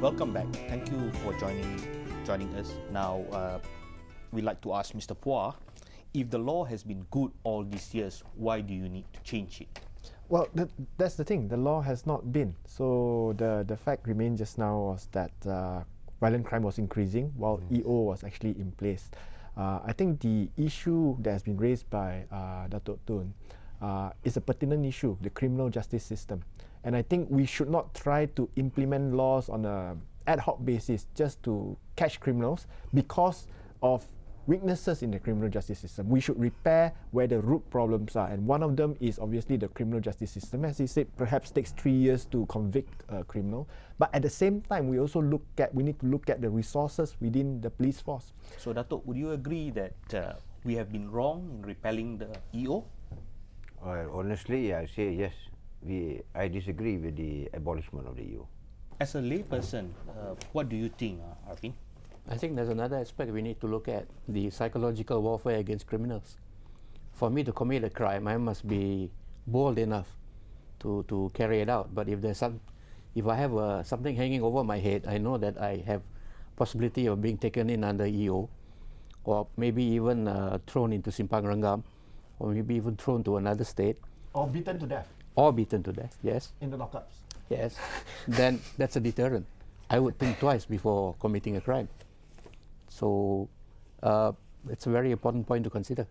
Welcome back. Thank you for joining us. Now, we'd like to ask Mr. Phua, if the law has been good all these years, why do you need to change it? Well, that's the thing. The law has not been. So the fact remained just now was that violent crime was increasing while EO was actually in place. I think the issue that has been raised by Datuk Tun is a pertinent issue, the criminal justice system. And I think we should not try to implement laws on an ad hoc basis just to catch criminals because of weaknesses in the criminal justice system. We should repair where the root problems are, and one of them is obviously the criminal justice system. As he said, perhaps takes 3 years to convict a criminal, but at the same time, we need to look at the resources within the police force. So, Datuk, would you agree that we have been wrong in repelling the EO? Well, honestly, I say yes. I disagree with the abolishment of the EO. As a layperson, what do you think, Arvin? I think there's another aspect we need to look at, the psychological warfare against criminals. For me to commit a crime, I must be bold enough to carry it out. But if I have something hanging over my head, I know that I have possibility of being taken in under EO, or maybe even thrown into Simpang Renggam, or maybe even thrown to another state. Or beaten to death. Or beaten to death, yes. In the lockups. Yes. Then that's a deterrent. I would think twice before committing a crime. So it's a very important point to consider.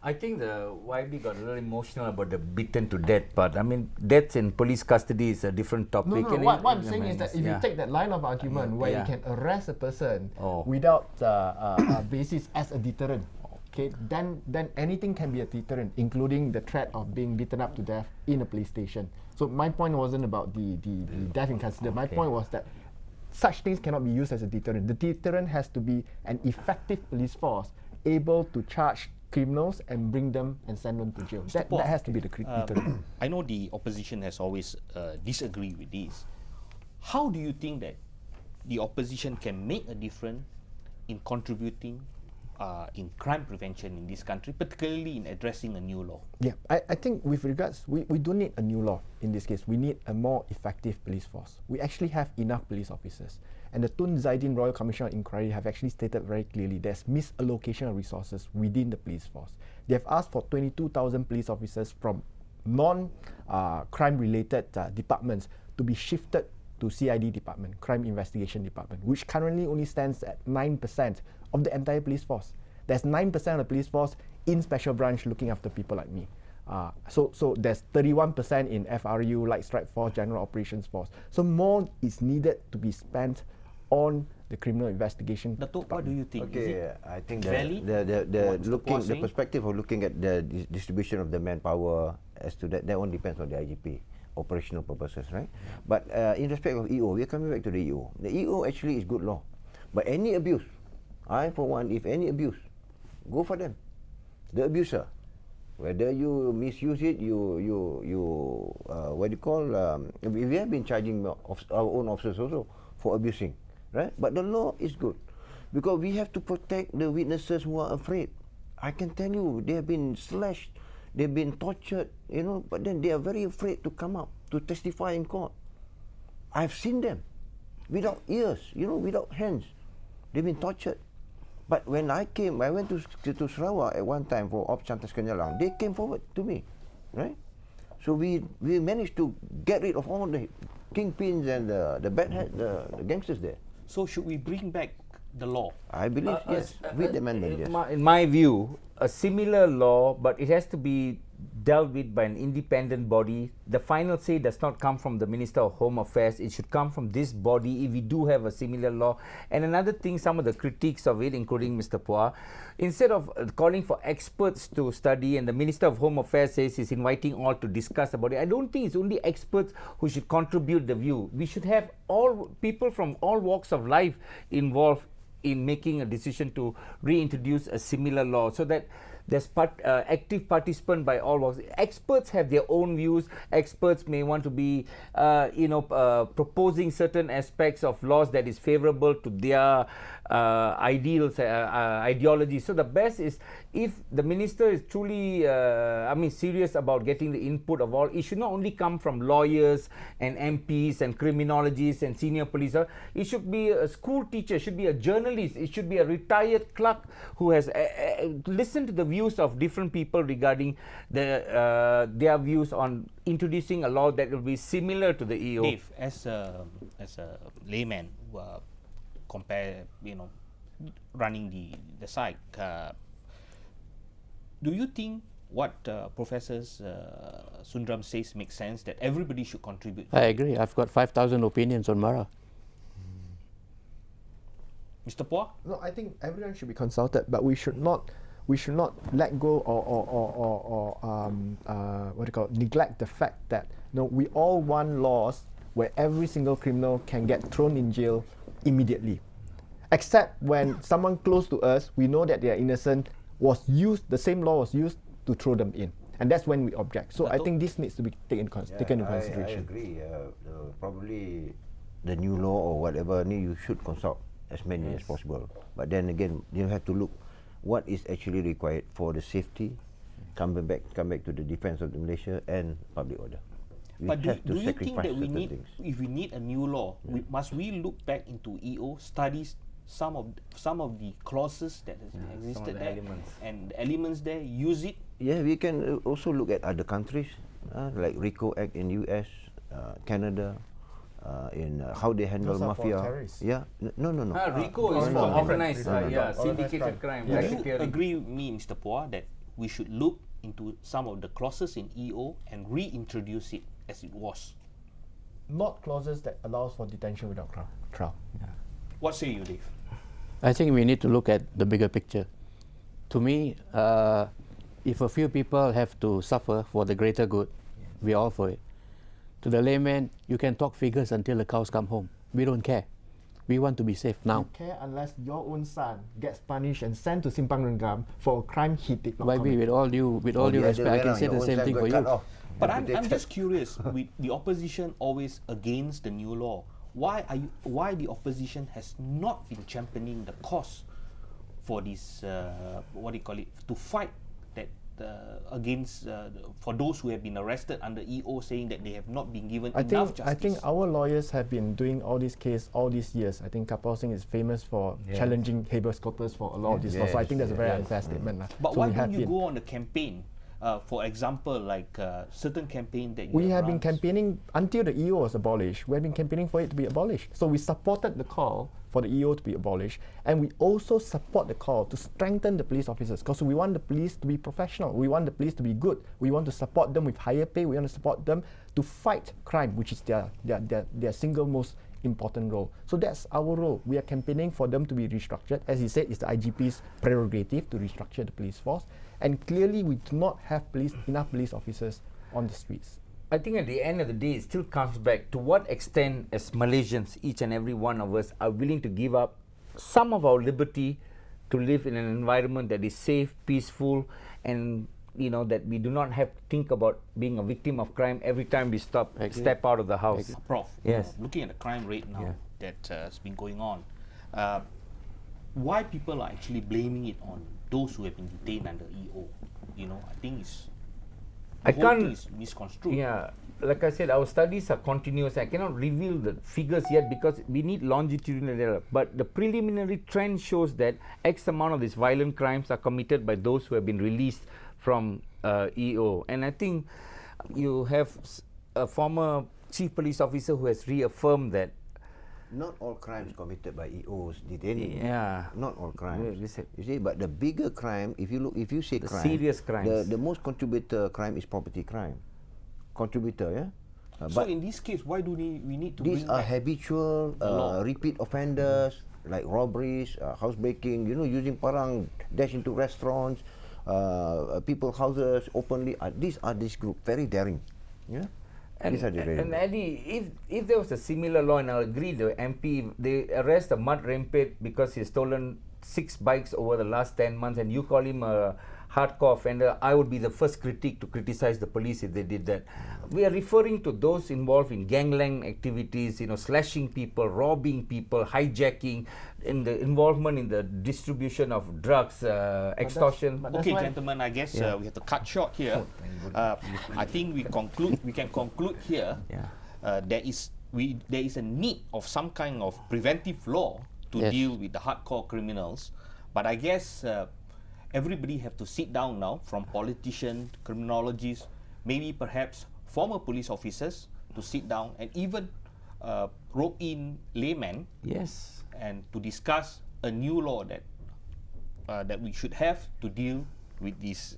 I think the YB got a little emotional about the beaten to death part. I mean, death in police custody is a different topic. No, what I'm saying is that if you take that line of argument where you can arrest a person without a basis as a deterrent, okay, then anything can be a deterrent, including the threat of being beaten up to death in a police station. So my point wasn't about the death in custody. My point was that such things cannot be used as a deterrent. The deterrent has to be an effective police force able to charge criminals and bring them and send them to jail. That has to be the deterrent. I know the opposition has always disagreed with this. How do you think that the opposition can make a difference in contributing in crime prevention in this country, particularly in addressing a new law? Yeah, I think with regards, we don't need a new law in this case. We need a more effective police force. We actually have enough police officers. And the Tun Zaidin Royal Commission of Inquiry have actually stated very clearly there's misallocation of resources within the police force. They have asked for 22,000 police officers from non-crime related departments to be shifted to CID department, Crime Investigation Department, which currently only stands at 9% of the entire police force. There's 9% of the police force in special branch looking after people like me. So there's 31% in FRU, Light Strike Force, General Operations Force. So more is needed to be spent on the criminal investigation. Datuk, what do you think? Okay, I think the perspective of looking at the distribution of the manpower as to that one depends on the IGP. Operational purposes, right? But in respect of EO, we are coming back to the EO. The EO actually is good law, but any abuse, I for one, if any abuse, go for them. The abuser, whether you misuse it, what do you call? We have been charging our own officers also for abusing, right? But the law is good because we have to protect the witnesses who are afraid. I can tell you, they have been slashed. They've been tortured, but then they are very afraid to come up to testify in court. I've seen them without ears, without hands. They've been tortured. But when I went to Sarawak at one time for Op Chantas Kenyalang. They came forward to me, right? So we managed to get rid of all the kingpins and the bad head, the gangsters there. So should we bring back the law? I believe yes, with the amendment. Yes. In my view, a similar law, but it has to be dealt with by an independent body. The final say does not come from the Minister of Home Affairs. It should come from this body if we do have a similar law. And another thing, some of the critiques of it, including Mr. Phua, instead of calling for experts to study, and the Minister of Home Affairs says he's inviting all to discuss about it, I don't think it's only experts who should contribute the view. We should have all people from all walks of life involved in making a decision to reintroduce a similar law, so that there's active participant by all walks. Experts have their own views. Experts may want to be, proposing certain aspects of laws that is favorable to their ideals, ideology. So the best is if the minister is truly, serious about getting the input of all, it should not only come from lawyers and MPs and criminologists and senior police. It should be a school teacher, it should be a journalist, it should be a retired clerk who has listened to the views of different people regarding their views on introducing a law that will be similar to the EO. Dave, as a layman, compare, running the site, do you think what Professor Sundram says makes sense, that everybody should contribute? I agree. I've got 5,000 opinions on MARAH. Mr. Phua? No, I think everyone should be consulted, but we should not let go or neglect the fact that we all want laws where every single criminal can get thrown in jail immediately, except when someone close to us, we know that they are innocent, the same law was used to throw them in, and that's when we object. So Datuk? I think this needs to be taken into consideration. I agree. Probably the new law or whatever, you should consult as many as possible. But then again, you have to look what is actually required for the safety, come back to the defense of the Malaysia and public order. But do you think that if we need a new law, must we look back into EO, studies some of the clauses that existed there, and the elements there, use it? Yeah, we can also look at other countries, like RICO Act in US, Canada, in how they handle Those are for mafia. terrorists. Yeah, no. RICO is for organized, syndicated crime. Do you agree with me, Mr. Phua, that we should look into some of the clauses in EO and reintroduce it as it was? Not clauses that allows for detention without trial. What say you, Dave? I think we need to look at the bigger picture. To me, if a few people have to suffer for the greater good, we're all for it. To the layman, you can talk figures until the cows come home. We don't care. We want to be safe now. You care unless your own son gets punished and sent to Simpang Renggam for a crime he did not Maybe commit. with all due respect, I can say the same thing for you. But I'm just curious, with the opposition always against the new law, why the opposition has not been championing the cause for this, to fight that against for those who have been arrested under EO, saying that they have not been given enough justice? I think our lawyers have been doing all this case all these years. I think Kapil Singh is famous for challenging habeas corpus for a lot of these laws. So I think that's a very unfair statement. But so why don't you go on a campaign? For example, like certain campaign that we have been campaigning until the EO was abolished. We have been campaigning for it to be abolished. So we supported the call for the EO to be abolished, and we also support the call to strengthen the police officers, because we want the police to be professional. We want the police to be good. We want to support them with higher pay. We want to support them to fight crime, which is their single most important role. So that's our role. We are campaigning for them to be restructured. As he said, it's the IGP's prerogative to restructure the police force. And clearly, we do not have enough police officers on the streets. I think at the end of the day, it still comes back to what extent, as Malaysians, each and every one of us are willing to give up some of our liberty to live in an environment that is safe, peaceful, and that we do not have to think about being a victim of crime every time we step out of the house. Prof, yes. Looking at the crime rate now that has been going on, why people are actually blaming it on those who have been detained under EO? I think it's misconstrued. Yeah, like I said, our studies are continuous. I cannot reveal the figures yet because we need longitudinal data. But the preliminary trend shows that X amount of these violent crimes are committed by those who have been released from EO. And I think you have a former chief police officer who has reaffirmed that not all crimes committed by EOs detained. Yeah, not all crimes. You see, but the bigger crime, if you say crime, serious crimes, the most contributor crime is property crime. Contributor, yeah. So in this case, why do we need to? These are habitual, repeat offenders like robberies, housebreaking. Using parang dash into restaurants, people's houses openly. These group very daring. Yeah. And Eddie, if there was a similar law, and I agree, the MP, they arrest a mud rampage because he's stolen 6 bikes over the last 10 months, and you call him a hardcore offender, I would be the first critic to criticize the police if they did that. We are referring to those involved in gangland activities, slashing people, robbing people, hijacking, in the involvement in the distribution of drugs, extortion. Okay, gentlemen, I guess we have to cut short here. I think we can conclude here. There is a need of some kind of preventive law to deal with the hardcore criminals, but I guess everybody have to sit down now, from politicians, criminologists, maybe perhaps former police officers, to sit down and even rope in laymen, and to discuss a new law that we should have to deal with this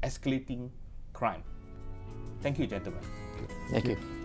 escalating crime. Thank you, gentlemen. Thank you.